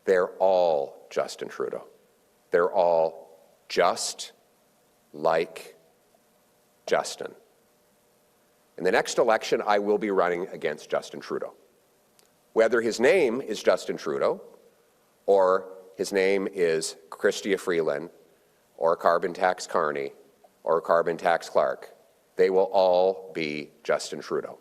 They're all Justin Trudeau. They're all just like Justin. In the next election, I will be running against Justin Trudeau. Whether his name is Justin Trudeau, or his name is Chrystia Freeland, or Carbon Tax Carney, or Carbon Tax Clark, they will all be Justin Trudeau.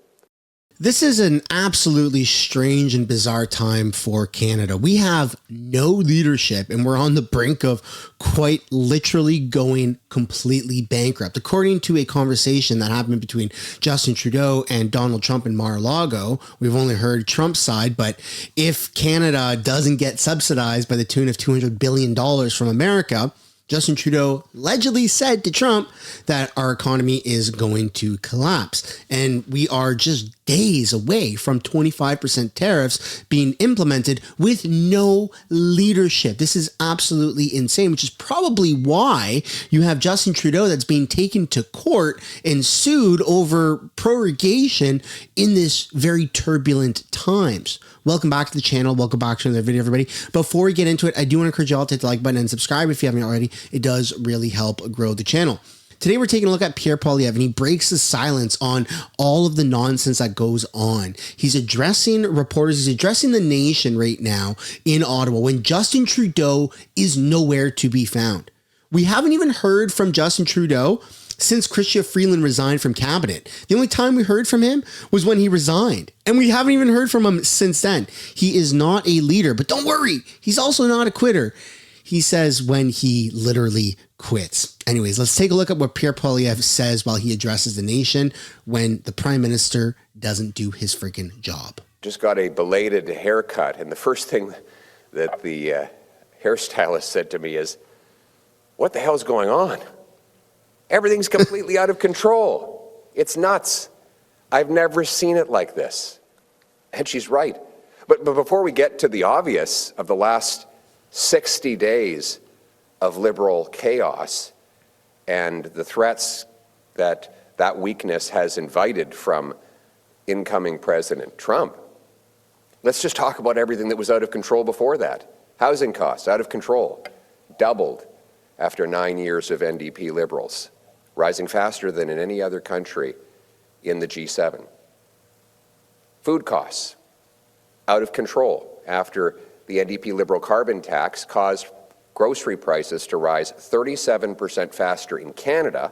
This is an absolutely strange and bizarre time for Canada. We have no leadership and we're on the brink of quite literally going completely bankrupt. According to a conversation that happened between Justin Trudeau and Donald Trump in Mar-a-Lago, we've only heard Trump's side, but if Canada doesn't get subsidized by the tune of $200 billion from America, Justin Trudeau allegedly said to Trump that our economy is going to collapse. And we are just days away from 25% tariffs being implemented with no leadership. This is absolutely insane, which is probably why you have Justin Trudeau that's being taken to court and sued over prorogation in this very turbulent times. Welcome back to the channel. Welcome back to another video, everybody. Before we get into it, I do want to encourage you all to hit the like button and subscribe if you haven't already. It does really help grow the channel. Today, we're taking a look at Pierre Poilievre, and he breaks the silence on all of the nonsense that goes on. He's addressing reporters. He's addressing the nation right now in Ottawa when Justin Trudeau is nowhere to be found. We haven't even heard from Justin Trudeau since Chrystia Freeland resigned from cabinet. The only time we heard from him was when he resigned, and we haven't even heard from him since then. He is not a leader, but don't worry, he's also not a quitter. He says when he literally quits. Anyways, let's take a look at what Pierre Poilievre says while he addresses the nation when the Prime Minister doesn't do his freaking job. Just got a belated haircut, and the first thing that the hairstylist said to me is, "What the hell's going on? Everything's completely out of control. It's nuts. I've never seen it like this." And she's right. But before we get to the obvious of the last 60 days of liberal chaos and the threats that that weakness has invited from incoming President Trump, let's just talk about everything that was out of control before that. Housing costs, out of control, doubled after 9 years of NDP Liberals, rising faster than in any other country in the G7. Food costs, out of control after the NDP Liberal carbon tax caused grocery prices to rise 37% faster in Canada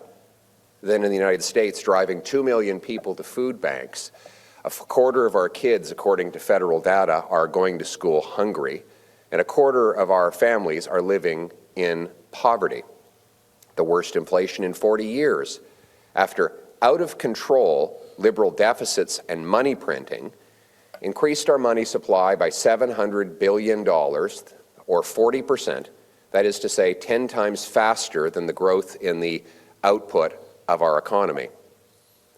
than in the United States, driving 2 million people to food banks. A quarter of our kids, according to federal data, are going to school hungry, and a quarter of our families are living in poverty. The worst inflation in 40 years. After out-of-control Liberal deficits and money printing increased our money supply by $700 billion, or 40%, that is to say 10 times faster than the growth in the output of our economy.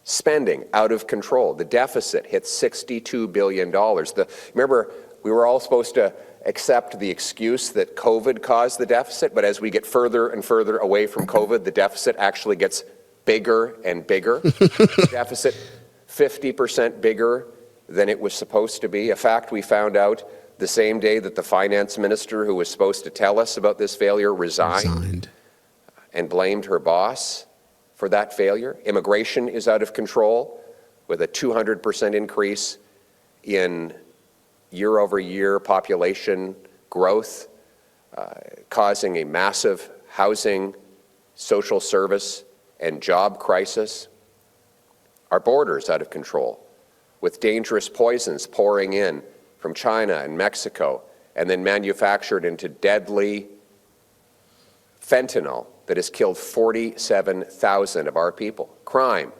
Spending out of control. The deficit hit $62 billion. Remember, we were all supposed to accept the excuse that COVID caused the deficit, but as we get further and further away from COVID, the deficit actually gets bigger and bigger. The deficit 50% bigger than it was supposed to be. A fact we found out the same day that the finance minister who was supposed to tell us about this failure resigned and blamed her boss for that failure. Immigration is out of control with a 200% increase in year-over-year population growth, causing a massive housing, social service, and job crisis. Our borders out of control, with dangerous poisons pouring in from China and Mexico, and then manufactured into deadly fentanyl that has killed 47,000 of our people. Crime,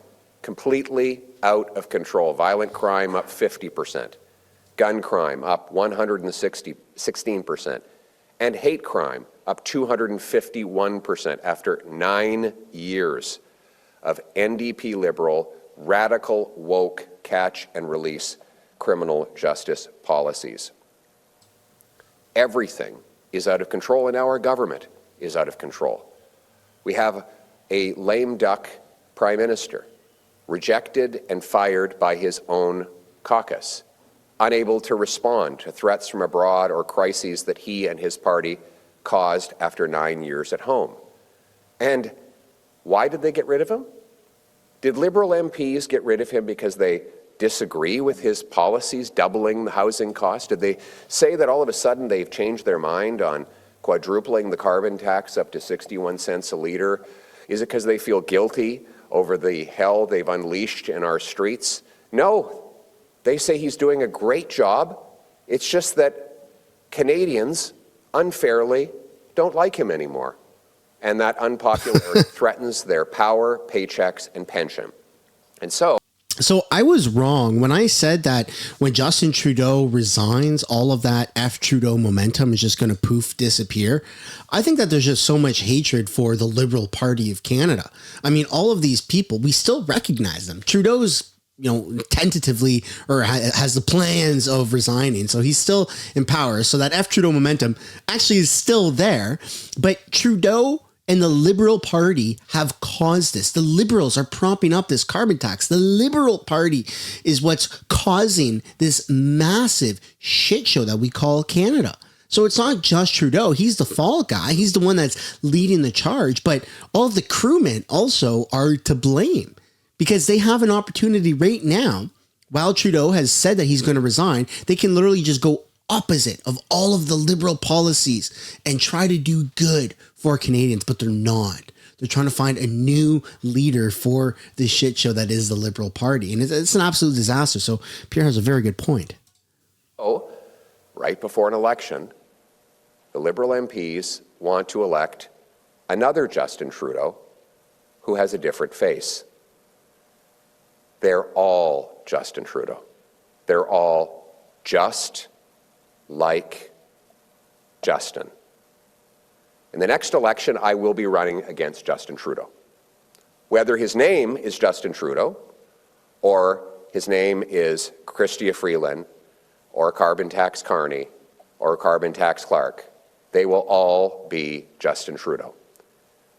completely out of control. Violent crime up 50%. Gun crime up 116%. And hate crime up 251% after 9 years of NDP Liberal, radical, woke, catch and release criminal justice policies. Everything is out of control, and now our government is out of control. We have a lame duck prime minister, rejected and fired by his own caucus, unable to respond to threats from abroad or crises that he and his party caused after 9 years at home. And why did they get rid of him? Did Liberal MPs get rid of him because they disagree with his policies, doubling the housing cost? Did they say that all of a sudden they've changed their mind on quadrupling the carbon tax up to 61 cents a litre? Is it because they feel guilty over the hell they've unleashed in our streets? No, they say he's doing a great job. It's just that Canadians unfairly don't like him anymore. And that unpopularity threatens their power, paychecks, and pension. And so I was wrong when I said that when Justin Trudeau resigns, all of that F Trudeau momentum is just going to poof disappear. I think that there's just so much hatred for the Liberal Party of Canada. I mean, all of these people, we still recognize them. Trudeau's, tentatively or has the plans of resigning. So he's still in power. So that F Trudeau momentum actually is still there. But Trudeau and the Liberal Party have caused this. The Liberals are propping up this carbon tax. The Liberal Party is what's causing this massive shit show that we call Canada. So it's not just Trudeau. He's the fall guy. He's the one that's leading the charge. But all of the crewmen also are to blame because they have an opportunity right now. While Trudeau has said that he's going to resign, they can literally just go opposite of all of the Liberal policies and try to do good for Canadians, but they're not. They're trying to find a new leader for this shit show that is the Liberal Party. And it's an absolute disaster. So Pierre has a very good point. Oh, right before an election, the Liberal MPs want to elect another Justin Trudeau who has a different face. They're all Justin Trudeau. They're all just like Justin. In the next election, I will be running against Justin Trudeau. Whether his name is Justin Trudeau, or his name is Chrystia Freeland, or Carbon Tax Carney, or Carbon Tax Clark, they will all be Justin Trudeau.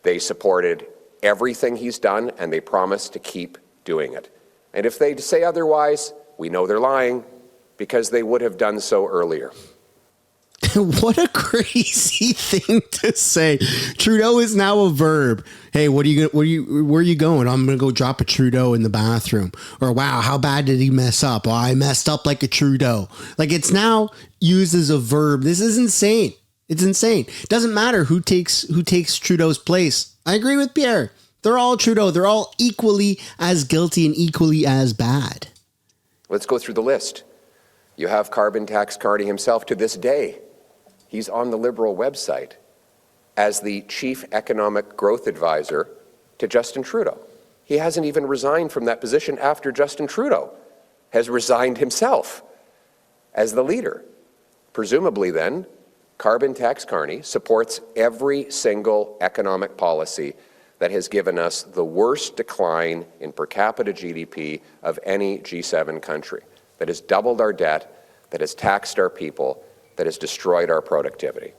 They supported everything he's done, and they promise to keep doing it. And if they say otherwise, we know they're lying, because they would have done so earlier. What a crazy thing to say. Trudeau is now a verb. Hey, where are you going? I'm going to go drop a Trudeau in the bathroom. Or wow, how bad did he mess up? Oh, I messed up like a Trudeau. Like it's now used as a verb. This is insane. It's insane. Doesn't matter who takes Trudeau's place. I agree with Pierre. They're all Trudeau. They're all equally as guilty and equally as bad. Let's go through the list. You have Carbon Tax Carney himself to this day. He's on the Liberal website as the Chief Economic Growth Advisor to Justin Trudeau. He hasn't even resigned from that position after Justin Trudeau has resigned himself as the leader. Presumably then, Carbon Tax Carney supports every single economic policy that has given us the worst decline in per capita GDP of any G7 country, that has doubled our debt, that has taxed our people, that has destroyed our productivity.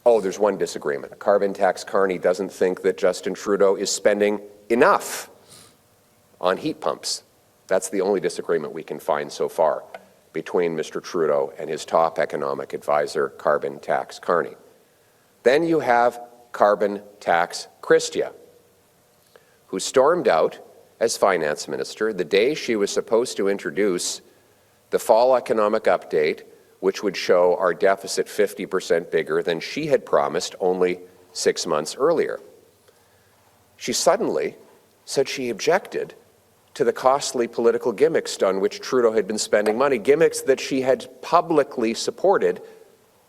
Oh, there's one disagreement. Carbon Tax Carney doesn't think that Justin Trudeau is spending enough on heat pumps. That's the only disagreement we can find so far between Mr. Trudeau and his top economic advisor, Carbon Tax Carney. Then you have Carbon Tax Chrystia, who stormed out as finance minister the day she was supposed to introduce the fall economic update, which would show our deficit 50% bigger than she had promised only 6 months earlier. She suddenly said she objected to the costly political gimmicks on which Trudeau had been spending money, gimmicks that she had publicly supported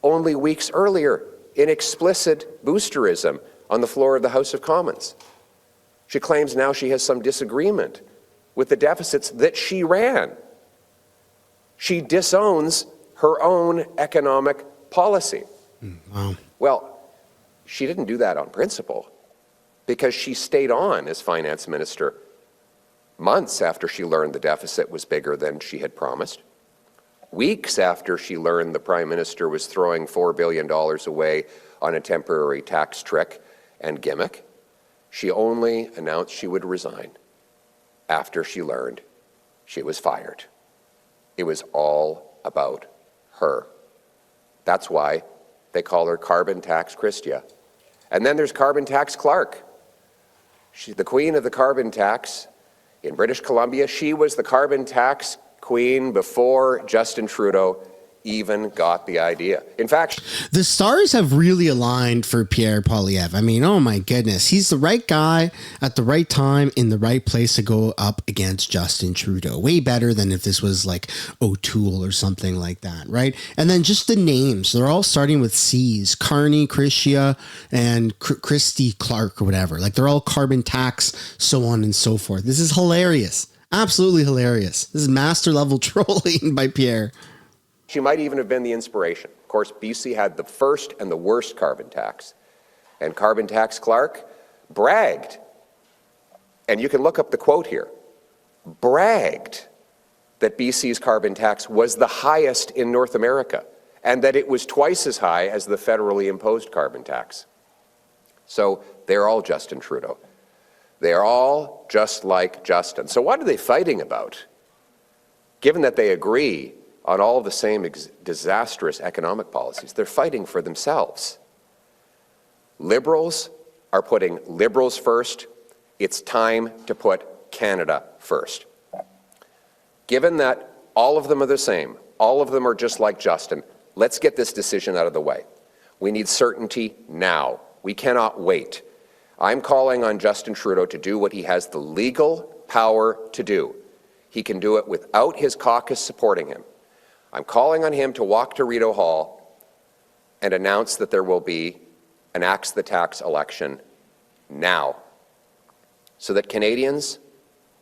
only weeks earlier in explicit boosterism on the floor of the House of Commons. She claims now she has some disagreement with the deficits that she ran. She disowns her own economic policy. Wow. Well, she didn't do that on principle because she stayed on as finance minister months after she learned the deficit was bigger than she had promised, weeks after she learned the Prime Minister was throwing $4 billion away on a temporary tax trick and gimmick. She only announced she would resign after she learned she was fired. It was all about her. That's why they call her carbon tax Chrystia. And then there's carbon tax Clark. She's the queen of the carbon tax in British Columbia. She was the carbon tax queen before Justin Trudeau even got the idea. In fact, the stars have really aligned for Pierre Poilievre. I mean, oh my goodness, he's the right guy at the right time in the right place to go up against Justin Trudeau. Way better than if this was like O'Toole or something like that, right? And then just the names, they're all starting with C's: Carney, Chrystia, and Christy Clark or whatever. Like they're all carbon tax, so on and so forth. This is hilarious. Absolutely hilarious. This is master level trolling by Pierre. she might even have been the inspiration. Of course, BC had the first and the worst carbon tax. And carbon tax Clark bragged, and you can look up the quote here, bragged that BC's carbon tax was the highest in North America and that it was twice as high as the federally imposed carbon tax. So they're all Justin Trudeau. They're all just like Justin. So what are they fighting about? Given that they agree on all of the same disastrous economic policies, they're fighting for themselves. Liberals are putting Liberals first. It's time to put Canada first. Given that all of them are the same, all of them are just like Justin, let's get this decision out of the way. We need certainty now. We cannot wait. I'm calling on Justin Trudeau to do what he has the legal power to do. He can do it without his caucus supporting him. I'm calling on him to walk to Rideau Hall and announce that there will be an Axe the Tax election now, so that Canadians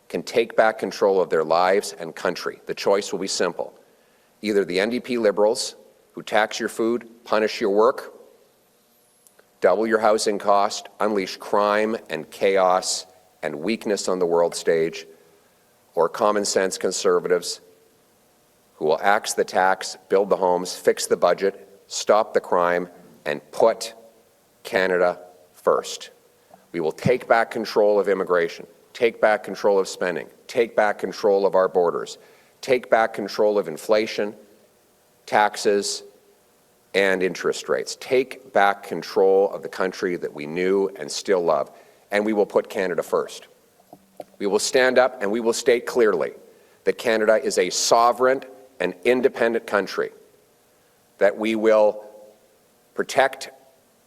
can take back control of their lives and country. The choice will be simple. Either the NDP Liberals, who tax your food, punish your work, double your housing cost, unleash crime and chaos and weakness on the world stage, or common sense Conservatives who will axe the tax, build the homes, fix the budget, stop the crime, and put Canada first. We will take back control of immigration, take back control of spending, take back control of our borders, take back control of inflation, taxes, and interest rates. Take back control of the country that we knew and still love, and we will put Canada first. We will stand up and we will state clearly that Canada is a sovereign and independent country, that we will protect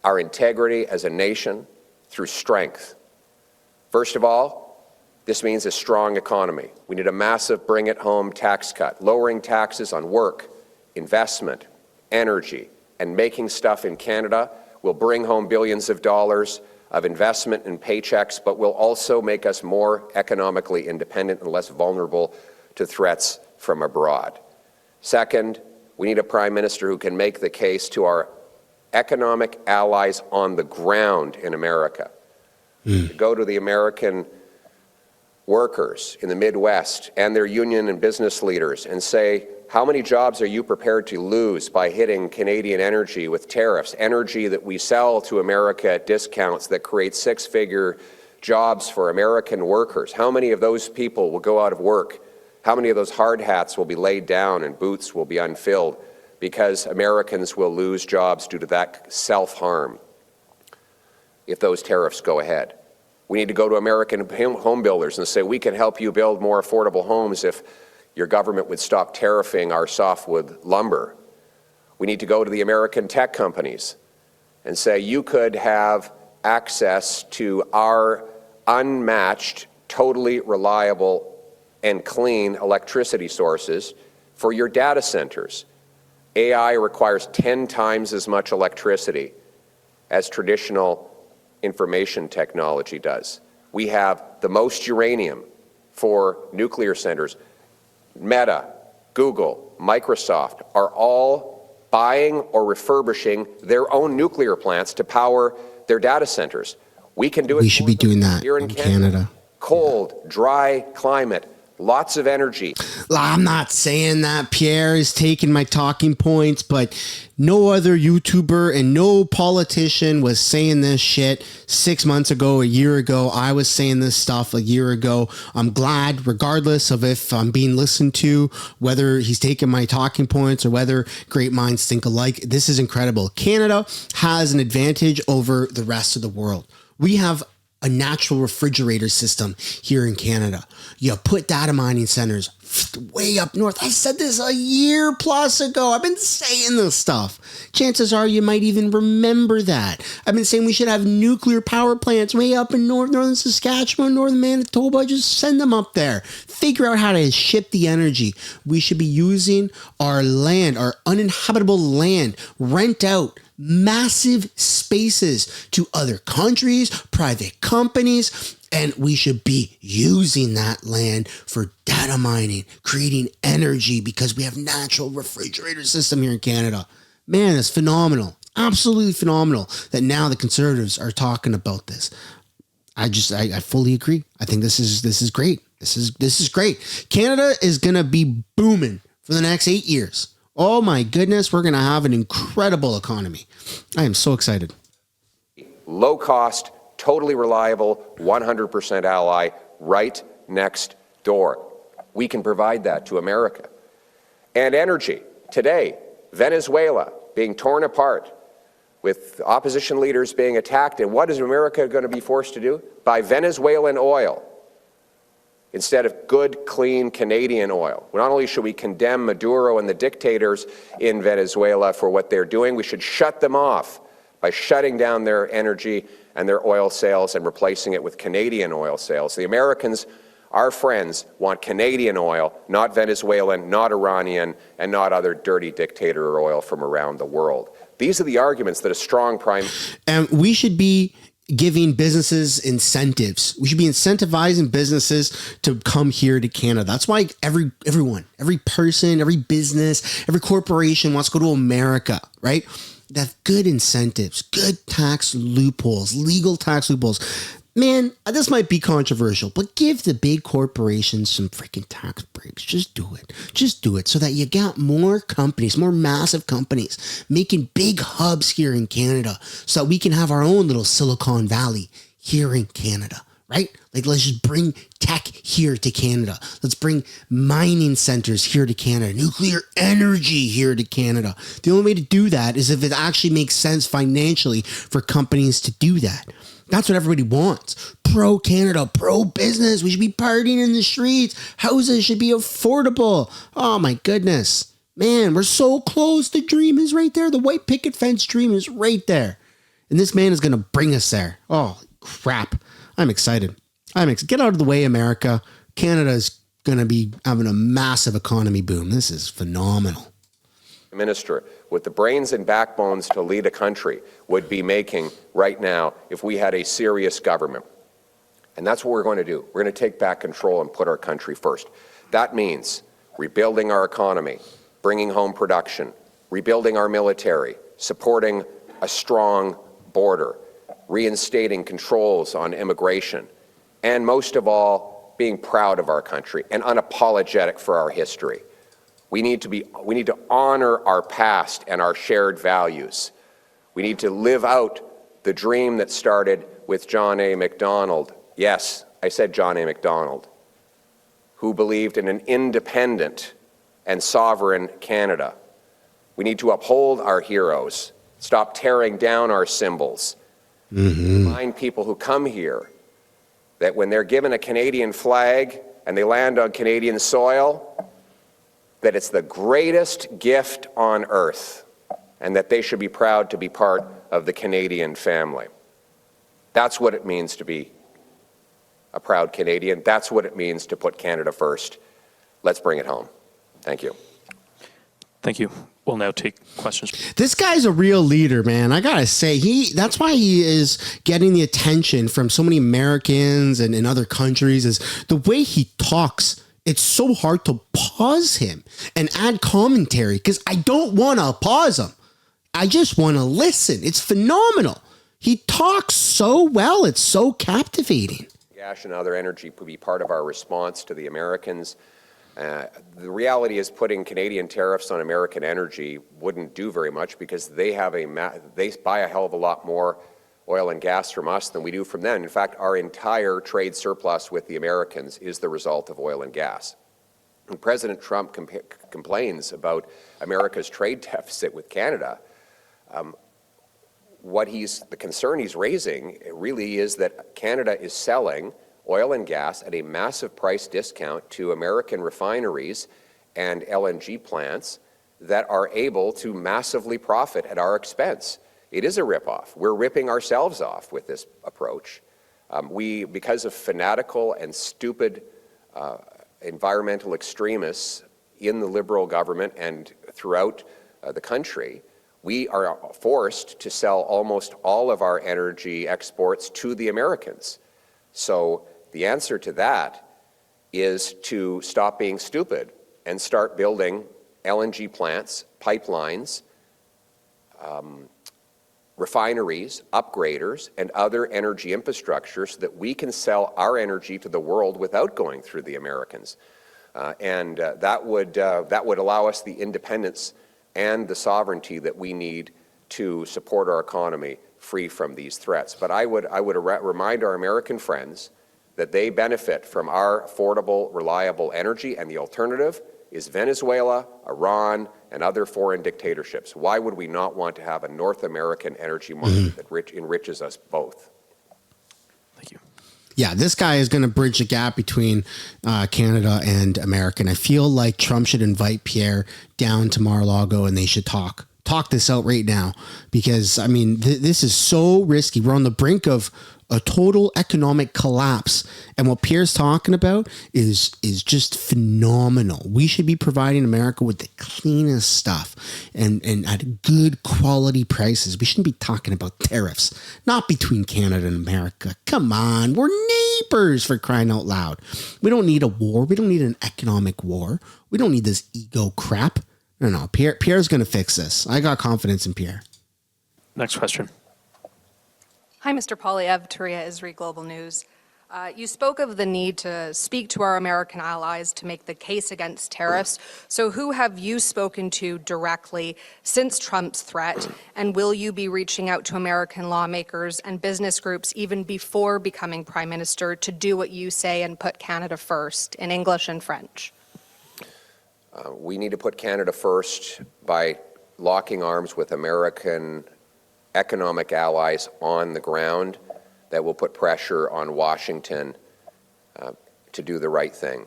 our integrity as a nation through strength. First of all, this means a strong economy. We need a massive bring-it-home tax cut, lowering taxes on work, investment, energy, and making stuff in Canada will bring home billions of dollars of investment and paychecks, but will also make us more economically independent and less vulnerable to threats from abroad. Second, we need a prime minister who can make the case to our economic allies on the ground in America. To go to the American workers in the Midwest and their union and business leaders and say, how many jobs are you prepared to lose by hitting Canadian energy with tariffs, energy that we sell to America at discounts that create six-figure jobs for American workers? How many of those people will go out of work? How many of those hard hats will be laid down and boots will be unfilled because Americans will lose jobs due to that self-harm if those tariffs go ahead? We need to go to American home builders and say, we can help you build more affordable homes if your government would stop tariffing our softwood lumber. We need to go to the American tech companies and say, you could have access to our unmatched, totally reliable and clean electricity sources for your data centers. AI requires 10 times as much electricity as traditional information technology does. We have the most uranium for nuclear centers. Meta, Google, Microsoft are all buying or refurbishing their own nuclear plants to power their data centers. We can do it. We should be doing that here in Canada. Canada. Cold, dry climate, lots of energy. I'm not saying that Pierre is taking my talking points, but no other YouTuber and no politician was saying this shit 6 months ago, a year ago. I was saying this stuff a year ago. I'm glad, regardless of if I'm being listened to, whether he's taking my talking points or whether great minds think alike. This is incredible. Canada has an advantage over the rest of the world. We have a natural refrigerator system here in Canada. You put data mining centers way up north. I said this a year plus ago. I've been saying this stuff. Chances are you might even remember that. I've been saying we should have nuclear power plants way up in northern Saskatchewan, northern Manitoba. Just send them up there. Figure out how to ship the energy. We should be using our land, our uninhabitable land, rent out massive spaces to other countries, private companies, and we should be using that land for data mining, creating energy, because we have natural refrigerator system here in Canada. Man, it's phenomenal. Absolutely phenomenal that now the Conservatives are talking about this. I fully agree. I think this is great. This is great. Canada is gonna be booming for the next 8 years. Oh my goodness, we're going to have an incredible economy. I am so excited. Low cost, totally reliable, 100% ally right next door. We can provide that to America. And energy. Today, Venezuela being torn apart with opposition leaders being attacked. And what is America going to be forced to do? Buy Venezuelan oil instead of good, clean Canadian oil. Not only should we condemn Maduro and the dictators in Venezuela for what they're doing, we should shut them off by shutting down their energy and their oil sales and replacing it with Canadian oil sales. The Americans, our friends, want Canadian oil, not Venezuelan, not Iranian, and not other dirty dictator oil from around the world. These are the arguments that a strong prime... And we should be giving businesses incentives. We should be incentivizing businesses to come here to Canada. That's why everyone, every person, every business, every corporation wants to go to America, right? They have good incentives, good tax loopholes, legal tax loopholes. Man, this might be controversial, but give the big corporations some freaking tax breaks. Just do it. Just do it so that you got more companies, more massive companies making big hubs here in Canada so that we can have our own little Silicon Valley here in Canada, right? Like, let's just bring tech here to Canada. Let's bring mining centers here to Canada, nuclear energy here to Canada. The only way to do that is if it actually makes sense financially for companies to do that. That's what everybody wants. Pro-Canada, pro-business. We should be partying in the streets. Houses should be affordable. Oh, my goodness. Man, we're so close. The dream is right there. The white picket fence dream is right there. And this man is going to bring us there. Oh, crap. I'm excited. Get out of the way, America. Canada is going to be having a massive economy boom. This is phenomenal. Minister with the brains and backbones to lead a country would be making right now if we had a serious government. And that's what we're going to do. We're going to take back control and put our country first. That means rebuilding our economy, bringing home production, rebuilding our military, supporting a strong border, reinstating controls on immigration, and most of all, being proud of our country and unapologetic for our history. We need to honor our past and our shared values. We need to live out the dream that started with John A. Macdonald. Yes, I said John A. Macdonald, who believed in an independent and sovereign Canada. We need to uphold our heroes, stop tearing down our symbols, remind people who come here that when they're given a Canadian flag and they land on Canadian soil, that it's the greatest gift on earth and that they should be proud to be part of the Canadian family. That's what it means to be a proud Canadian. That's what it means to put Canada first. Let's bring it home. Thank you. Thank you. We'll now take questions. This guy's a real leader, man. I gotta say, that's why he is getting the attention from so many Americans and in other countries, is the way he talks. It's so hard to pause him and add commentary because I don't want to pause him. I just want to listen. It's phenomenal. He talks so well. It's so captivating. Gas and other energy would be part of our response to the Americans. The reality is putting Canadian tariffs on American energy wouldn't do very much because they buy a hell of a lot more oil and gas from us than we do from them. In fact, our entire trade surplus with the Americans is the result of oil and gas. When President Trump complains about America's trade deficit with Canada, the concern he's raising really is that Canada is selling oil and gas at a massive price discount to American refineries and LNG plants that are able to massively profit at our expense. It is a ripoff. We're ripping ourselves off with this approach. Because of fanatical and stupid environmental extremists in the Liberal government and throughout the country, we are forced to sell almost all of our energy exports to the Americans. So the answer to that is to stop being stupid and start building LNG plants, pipelines, refineries, upgraders, and other energy infrastructure so that we can sell our energy to the world without going through the Americans. That would allow us the independence and the sovereignty that we need to support our economy free from these threats. But I would remind our American friends that they benefit from our affordable, reliable energy, and the alternative is Venezuela, Iran, and other foreign dictatorships. Why would we not want to have a North American energy market that enriches us both? Thank you. Yeah, this guy is going to bridge the gap between Canada and America. And I feel like Trump should invite Pierre down to Mar-a-Lago and they should talk this out right now. Because, I mean, this is so risky. We're on the brink of a total economic collapse. And what Pierre's talking about is just phenomenal. We should be providing America with the cleanest stuff and at good quality prices. We shouldn't be talking about tariffs, not between Canada and America. Come on, we're neighbors, for crying out loud. We don't need a war. We don't need an economic war. We don't need this ego crap. No, Pierre's going to fix this. I got confidence in Pierre. Next question. Hi, Mr. Poilievre, Turia, Isri Global News. You spoke of the need to speak to our American allies to make the case against tariffs. So who have you spoken to directly since Trump's threat? And will you be reaching out to American lawmakers and business groups even before becoming Prime Minister to do what you say and put Canada first in English and French? We need to put Canada first by locking arms with American economic allies on the ground that will put pressure on Washington to do the right thing.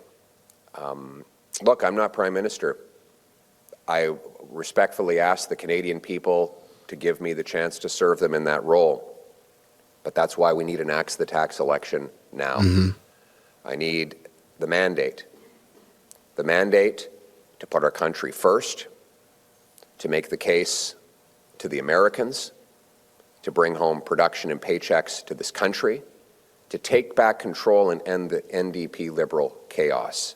Look, I'm not Prime Minister. I respectfully ask the Canadian people to give me the chance to serve them in that role. But that's why we need an axe the tax election now. I need the mandate to put our country first, to make the case to the Americans, to bring home production and paychecks to this country, to take back control and end the NDP Liberal chaos.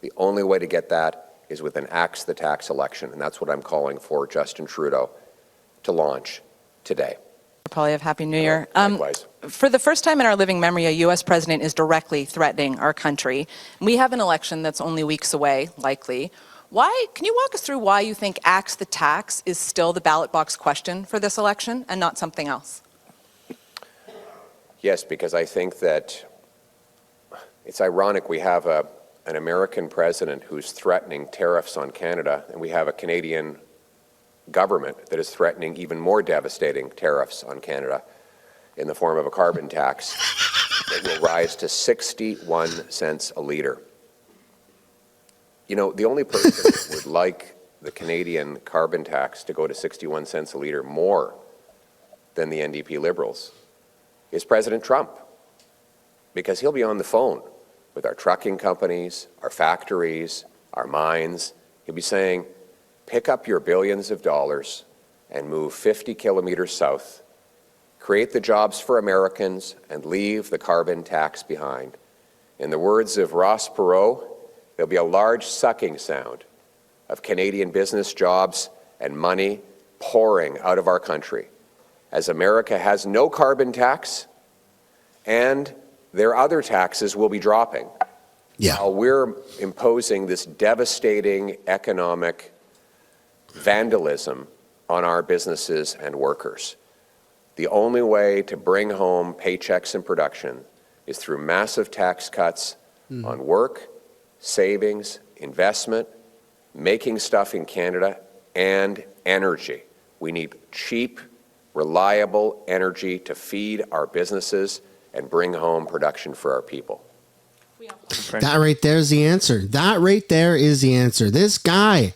The only way to get that is with an axe the tax election, and that's what I'm calling for Justin Trudeau to launch today. Poilievre, Happy New Year. Likewise. For the first time in our living memory, a U.S. president is directly threatening our country. We have an election that's only weeks away, likely. Can you walk us through why you think axe the tax is still the ballot box question for this election and not something else? Yes, because I think that it's ironic we have an American president who's threatening tariffs on Canada, and we have a Canadian government that is threatening even more devastating tariffs on Canada in the form of a carbon tax that will rise to 61 cents a litre. You know, the only person that would like the Canadian carbon tax to go to 61 cents a litre more than the NDP Liberals is President Trump, because he'll be on the phone with our trucking companies, our factories, our mines. He'll be saying, pick up your billions of dollars and move 50 kilometers south, create the jobs for Americans, and leave the carbon tax behind. In the words of Ross Perot, there'll be a large sucking sound of Canadian business jobs and money pouring out of our country as America has no carbon tax and their other taxes will be dropping. Yeah. While we're imposing this devastating economic vandalism on our businesses and workers. The only way to bring home paychecks and production is through massive tax cuts on work, savings, investment, making stuff in Canada, and energy. We need cheap, reliable energy to feed our businesses and bring home production for our people. That right there is the answer. That right there is the answer. This guy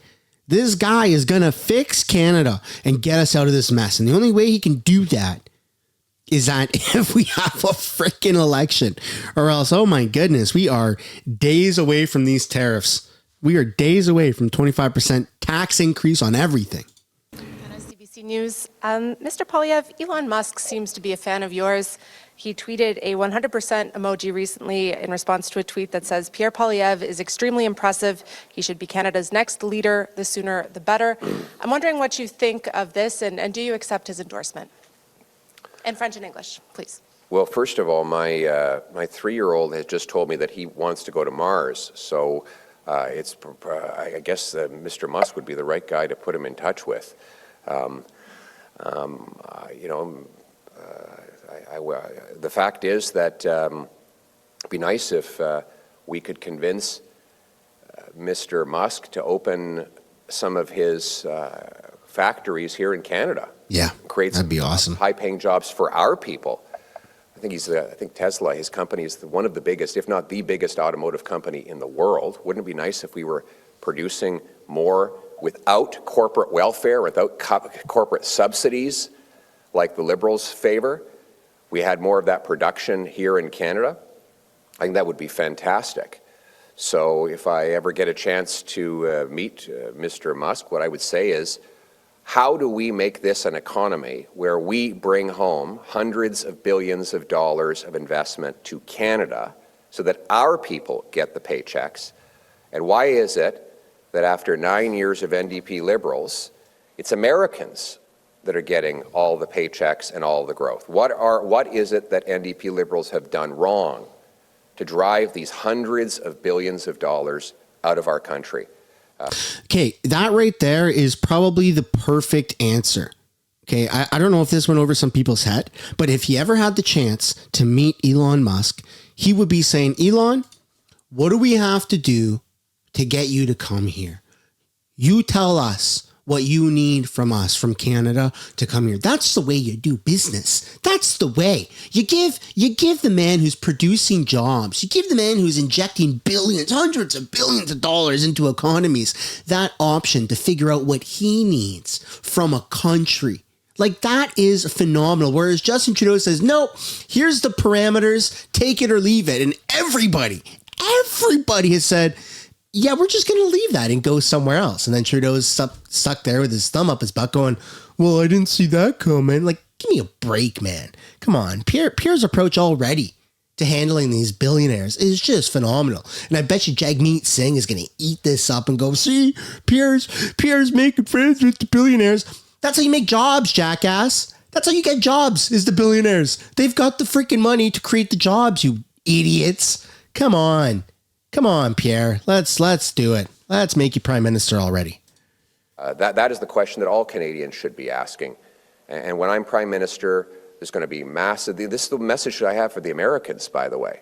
is going to fix Canada and get us out of this mess. And the only way he can do that is that if we have a freaking election, or else, oh my goodness, we are days away from these tariffs. We are days away from 25% tax increase on everything. CBC News. Mr. Poilievre, Elon Musk seems to be a fan of yours. He tweeted a 100% emoji recently in response to a tweet that says, Pierre Poilievre is extremely impressive. He should be Canada's next leader. The sooner, the better. I'm wondering what you think of this, and do you accept his endorsement? In French and English, please. Well, first of all, my 3-year-old has just told me that he wants to go to Mars. So I guess Mr. Musk would be the right guy to put him in touch with. The fact is that it'd be nice if we could convince Mr. Musk to open some of his factories here in Canada. Yeah, create that'd be awesome. High-paying jobs for our people. I think Tesla, his company, is one of the biggest, if not the biggest, automotive company in the world. Wouldn't it be nice if we were producing more without corporate welfare, without corporate subsidies like the Liberals favor? We had more of that production here in Canada. I think that would be fantastic. So if I ever get a chance to meet Mr. Musk, what I would say is, how do we make this an economy where we bring home hundreds of billions of dollars of investment to Canada so that our people get the paychecks? And why is it that after 9 years of NDP Liberals, it's Americans that are getting all the paychecks and all the growth? What is it that NDP Liberals have done wrong to drive these hundreds of billions of dollars out of our country? Okay, that right there is probably the perfect answer. Okay, I don't know if this went over some people's head, but if he ever had the chance to meet Elon Musk, he would be saying, Elon, what do we have to do to get you to come here? You tell us what you need from us, from Canada, to come here. That's the way you do business. That's the way. You give the man who's producing jobs, you give the man who's injecting billions, hundreds of billions of dollars into economies, that option to figure out what he needs from a country. Like, that is phenomenal. Whereas Justin Trudeau says, no, here's the parameters, take it or leave it. And everybody has said, yeah, we're just going to leave that and go somewhere else. And then Trudeau's stuck there with his thumb up his butt going, well, I didn't see that coming. Like, give me a break, man. Come on. Pierre's approach already to handling these billionaires is just phenomenal. And I bet you Jagmeet Singh is going to eat this up and go, see, Pierre's making friends with the billionaires. That's how you make jobs, jackass. That's how you get jobs, is the billionaires. They've got the freaking money to create the jobs, you idiots. Come on, Pierre. Let's do it. Let's make you prime minister already. That is the question that all Canadians should be asking. And when I'm prime minister, there's going to be massive. This is the message that I have for the Americans, by the way.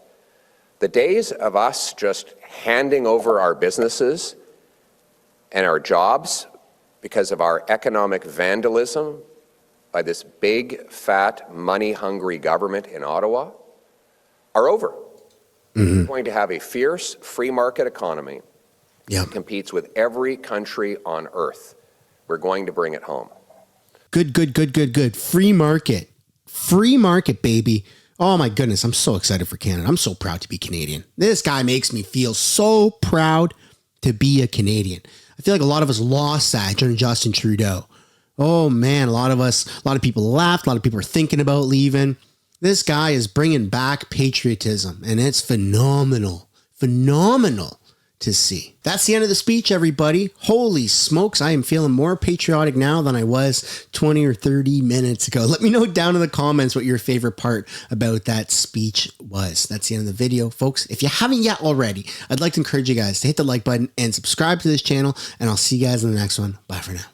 The days of us just handing over our businesses and our jobs because of our economic vandalism by this big, fat, money-hungry government in Ottawa are over. We're going to have a fierce free market economy that competes with every country on earth. We're going to bring it home. Good. Free market, baby. Oh my goodness, I'm so excited for Canada. I'm so proud to be Canadian. This guy makes me feel so proud to be a Canadian. I feel like a lot of us lost that during Justin Trudeau. Oh man, a lot of people left. A lot of people are thinking about leaving. This guy is bringing back patriotism, and it's phenomenal to see. That's the end of the speech, everybody. Holy smokes, I am feeling more patriotic now than I was 20 or 30 minutes ago. Let me know down in the comments what your favorite part about that speech was. That's the end of the video, folks. If you haven't yet already, I'd like to encourage you guys to hit the like button and subscribe to this channel, and I'll see you guys in the next one. Bye for now.